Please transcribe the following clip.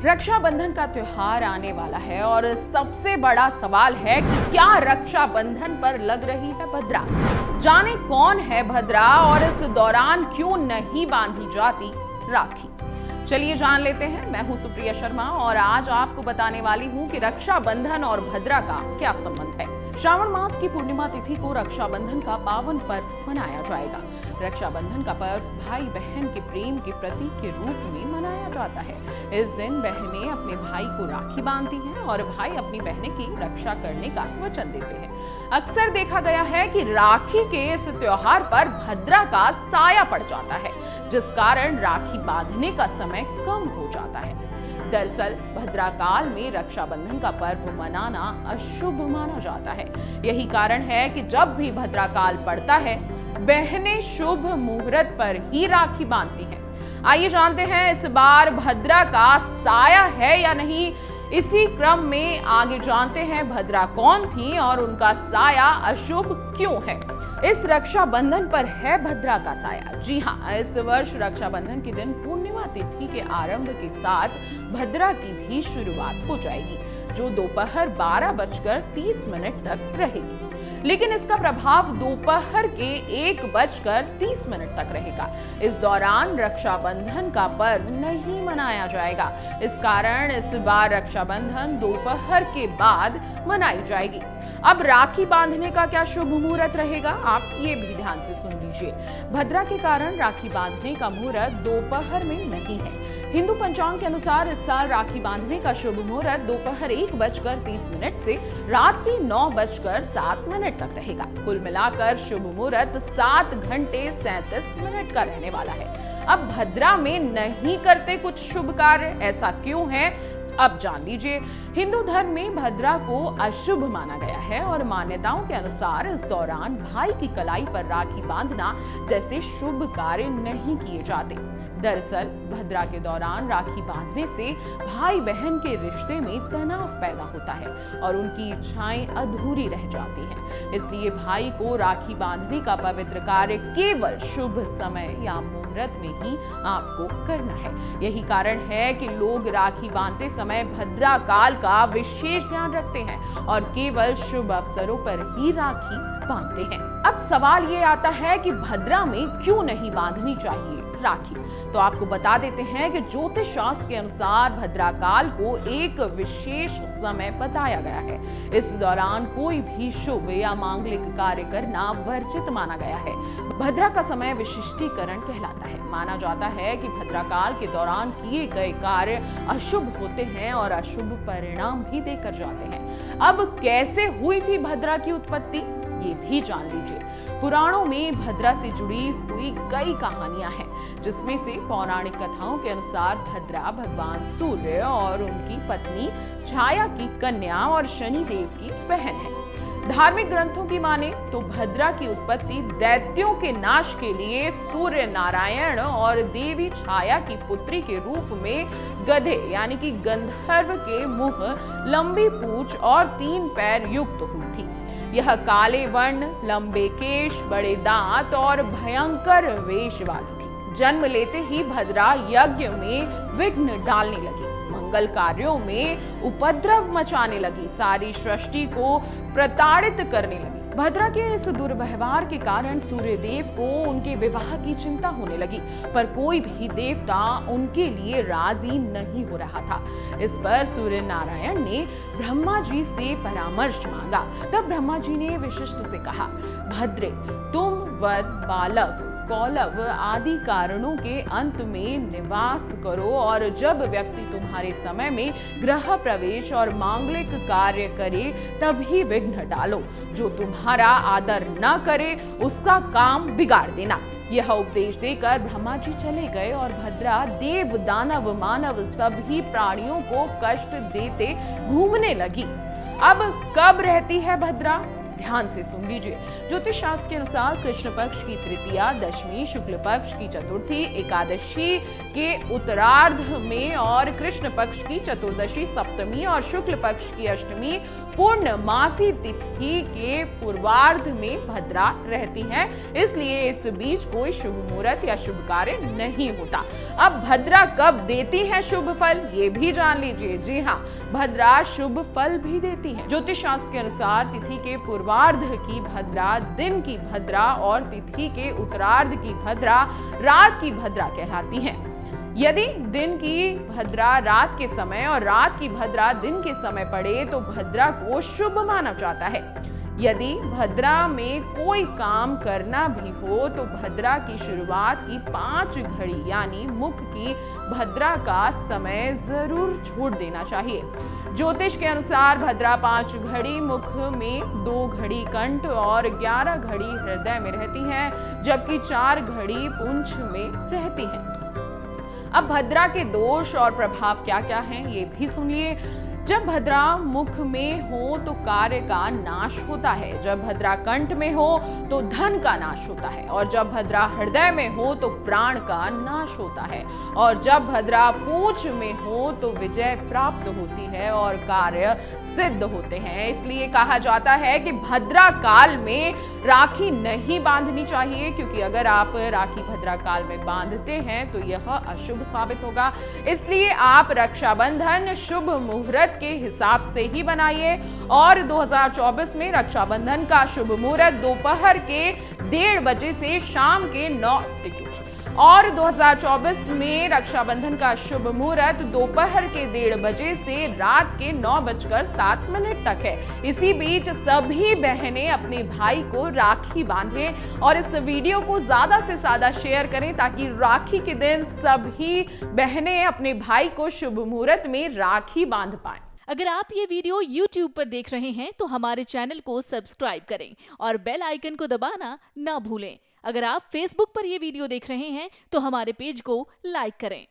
रक्षाबंधन का त्योहार आने वाला है और सबसे बड़ा सवाल है कि क्या रक्षाबंधन पर लग रही है भद्रा। जाने कौन है भद्रा और इस दौरान क्यों नहीं बांधी जाती राखी। चलिए जान लेते हैं। मैं हूं सुप्रिया शर्मा और आज आपको बताने वाली हूं कि रक्षाबंधन और भद्रा का क्या संबंध है। श्रावण मास की पूर्णिमा तिथि को रक्षाबंधन का पावन पर्व मनाया जाएगा। रक्षाबंधन का पर्व भाई बहन के प्रेम के प्रतीक के रूप में मनाया जाता है। इस दिन बहनें अपने भाई को राखी बांधती हैं और भाई अपनी बहनें की रक्षा करने का वचन देते हैं। अक्सर देखा गया है कि राखी के इस त्योहार पर भद्रा का साया पड़ जाता है, जिस कारण राखी बांधने का समय कम हो जाता है। दरअसल भद्रा काल में रक्षाबंधन का पर्व मनाना अशुभ माना जाता है। यही कारण है कि जब भी भद्रा काल पड़ता है, बहनें शुभ मुहूर्त पर ही राखी बांधती हैं। आइए जानते हैं इस बार भद्रा का साया है या नहीं। इसी क्रम में आगे जानते हैं भद्रा कौन थी और उनका साया अशुभ क्यों है। इस रक्षाबंधन पर है भद्रा का साया। जी हाँ, इस वर्ष रक्षाबंधन के दिन पूर्णिमा तिथि के आरंभ के साथ भद्रा की भी शुरुआत हो जाएगी, जो दोपहर 12:30 तक रहेगी। लेकिन इसका प्रभाव दोपहर के 1:30 तक रहेगा। इस दौरान रक्षाबंधन का पर्व नहीं मनाया जाएगा। इस कारण इस बार रक्षाबंधन दोपहर के बाद मनाई जाएगी। अब राखी बांधने का क्या शुभ मुहूर्त रहेगा, आप ये भी ध्यान से सुन लीजिए। भद्रा के कारण राखी बांधने का मुहूर्त दोपहर में नहीं है। हिंदू पंचांग के अनुसार इस साल राखी बांधने का शुभ मुहूर्त दोपहर 1:30 से रात्रि 9:07 तक रहेगा। कुल मिलाकर शुभ मुहूर्त 7 घंटे 37 मिनट का रहने वाला है। अब भद्रा में नहीं करते कुछ शुभ कार्य, ऐसा क्यों है, अब जान लीजिए। हिंदू धर्म में भद्रा को अशुभ माना गया है और मान्यताओं के अनुसार इस दौरान भाई की कलाई पर राखी बांधना जैसे शुभ कार्य नहीं किए जाते। दरअसल भद्रा के दौरान राखी बांधने से भाई बहन के रिश्ते में तनाव पैदा होता है और उनकी इच्छाएं अधूरी रह जाती हैं। इसलिए भाई को राखी बांधने का पवित्र कार्य केवल शुभ समय या मुहूर्त में ही आपको करना है। यही कारण है कि लोग राखी बांधते समय भद्रा काल का विशेष ध्यान रखते हैं और केवल शुभ अवसरों पर ही राखी बांधते हैं। अब सवाल ये आता है कि भद्रा में क्यों नहीं बांधनी चाहिए राखी। तो आपको बता देते हैं कि ज्योतिष शास्त्र के अनुसार भद्रा काल को एक विशेष समय बताया गया है। इस दौरान कोई भी शुभ या मांगलिक कार्य करना वर्जित माना गया है। भद्रा का समय विशिष्टीकरण कहलाता है। माना जाता है कि भद्रा काल के दौरान किए गए कार्य अशुभ होते हैं और अशुभ परिणाम भी देकर जाते हैं। अब कैसे हुई थी भद्रा की उत्पत्ति, ये भी जान लीजिए। पुराणों में भद्रा से जुड़ी हुई कई कहानियां हैं, जिसमें से पौराणिक कथाओं के अनुसार भद्रा भगवान सूर्य और उनकी पत्नी छाया की कन्या और शनि देव की बहन है। धार्मिक ग्रंथों की माने तो भद्रा की उत्पत्ति दैत्यों के नाश के लिए सूर्य नारायण और देवी छाया की पुत्री के रूप में गधे यानी कि गंधर्व के मुंह, लंबी पूंछ और 3 पैर युक्त हुई थी। यह काले वर्ण, लंबे केश, बड़े दांत और भयंकर वेश वाली थी। जन्म लेते ही भद्रा यज्ञ में विघ्न डालने लगी, मंगल कार्यों में उपद्रव मचाने लगी, सारी सृष्टि को प्रताड़ित करने लगी। भद्रा के इस दुर्व्यवहार के कारण सूर्य देव को उनके विवाह की चिंता होने लगी, पर कोई भी देवता उनके लिए राजी नहीं हो रहा था। इस पर सूर्य नारायण ने ब्रह्मा जी से परामर्श मांगा। तब ब्रह्मा जी ने विशिष्ट से कहा, भद्रे, तुम वद, बालव, कौलव आदि कारणों के अंत में निवास करो और जब व्यक्ति तुम्हारे समय में गृह प्रवेश और मांगलिक कार्य करे तभी विघ्न डालो। जो तुम्हारा आदर न करे उसका काम बिगाड़ देना। यह उपदेश देकर ब्रह्मा जी चले गए और भद्रा देव, दानव, मानव सभी प्राणियों को कष्ट देते घूमने लगी। अब कब रहती है भद्रा, ध्यान से सुन लीजिए। ज्योतिष शास्त्र के अनुसार कृष्ण पक्ष की तृतीया, दशमी, शुक्ल पक्ष की चतुर्थी, एकादशी के उत्तरार्ध में और कृष्ण पक्ष की चतुर्दशी, सप्तमी और शुक्ल पक्ष की अष्टमी पूर्णमासी तिथि के पूर्वार्ध में भद्रा रहती है। इसलिए इस बीच कोई शुभ मुहूर्त या शुभ कार्य नहीं होता। अब भद्रा कब देती है शुभ फल, ये भी जान लीजिए। जी हाँ, भद्रा शुभ फल भी देती है। ज्योतिष शास्त्र के अनुसार तिथि के पूर्वार्ध की भद्रा, दिन की भद्रा और तिथि के उत्तरार्ध की भद्रा रात की भद्रा कहलाती है। यदि दिन की भद्रा रात के समय और रात की भद्रा दिन के समय पड़े तो भद्रा को शुभ माना जाता है। यदि भद्रा में कोई काम करना भी हो तो भद्रा की शुरुआत की 5 घड़ी यानी मुख की भद्रा का समय जरूर छोड़ देना चाहिए। ज्योतिष के अनुसार भद्रा 5 घड़ी मुख में, 2 घड़ी कंठ और 11 घड़ी हृदय में रहती है, जबकि 4 घड़ी पुंछ में रहती है। अब भद्रा के दोष और प्रभाव क्या क्या हैं, ये भी सुनिए। जब भद्रा मुख में हो तो कार्य का नाश होता है, जब भद्रा कंठ में हो तो धन का नाश होता है, और जब भद्रा हृदय में हो तो प्राण का नाश होता है, और जब भद्रा पूंछ में हो तो विजय प्राप्त होती है और कार्य सिद्ध होते हैं। इसलिए कहा जाता है कि भद्रा काल में राखी नहीं बांधनी चाहिए, क्योंकि अगर आप राखी भद्रा काल में बांधते हैं तो यह अशुभ साबित होगा। इसलिए आप रक्षाबंधन शुभ मुहूर्त के हिसाब से ही बनाइए। और 2024 में रक्षाबंधन का शुभ मुहूर्त दोपहर के 1:30 बजे से शाम के 9 और 2024 में रक्षाबंधन का शुभ मुहूर्त दोपहर के 1:30 बजे से रात के 9:07 तक है। इसी बीच सभी बहनें अपने भाई को राखी बांधें और इस वीडियो को ज्यादा से ज्यादा शेयर करें ताकि राखी के दिन सभी बहनें अपने भाई को शुभ मुहूर्त में राखी बांध पाएं। अगर आप ये वीडियो YouTube पर देख रहे हैं तो हमारे चैनल को सब्सक्राइब करें और बेल आइकन को दबाना ना भूलें। अगर आप Facebook पर ये वीडियो देख रहे हैं तो हमारे पेज को लाइक करें।